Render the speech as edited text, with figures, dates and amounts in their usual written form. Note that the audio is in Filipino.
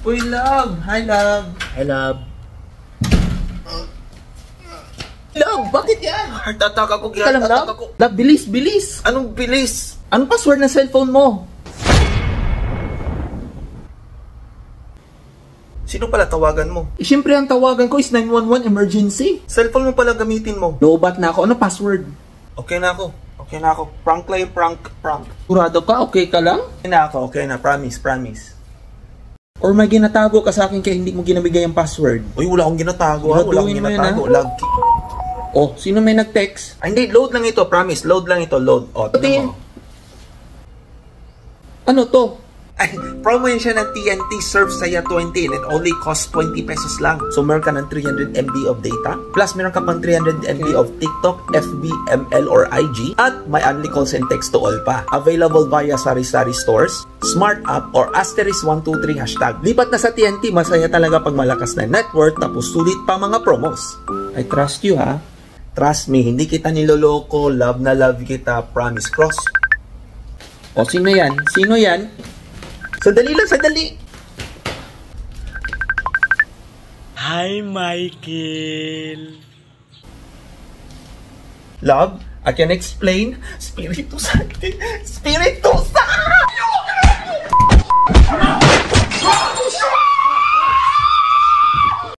Uy, love! Hi, love! Hi, love. Love, bakit yan? Heart attack ako. Ika lang, love? Love, bilis, bilis! Anong bilis? Anong password ng cellphone mo? Sino pala tawagan mo? Siyempre, ang tawagan ko is 911 emergency. Cellphone mo pala gamitin mo. Lobat na ako. Ano password? Okay na ako. Okay na ako. Prank lang yung prank. Kurado ka? Okay ka lang? Okay na ako. Okay na. Promise. Or may ginatago ka sa akin kaya hindi mo ginabigay ang password? Uy, wala akong ginatago. Wala akong Graduhin mo yan, ginatago. Love. Oh, sino may nag-text? Ay, hindi. Load lang ito. Promise. Load lang ito. Load. O, tignan mo. Ano to? Ay, promo yun siya ng TNT Surf Saya 20 and it only costs 20 pesos lang. So, meron ka ng 300 MB of data. Plus, meron ka pang 300 MB of TikTok, FB, ML, or IG. At may only calls and text to all pa. Available via Sari-Sari Stores, Smart App, or *123 hashtag. Lipat na sa TNT, masaya talaga pag malakas na network tapos sulit pa mga promos. I trust you, ha? Trust me, hindi kita niloloko. Love na love kita. Promise. Cross. O, sino yan? Sino yan? Sandali lang, sandali. Hi, Michael. Love, I can explain. Spirito Santo. Spirito Santo!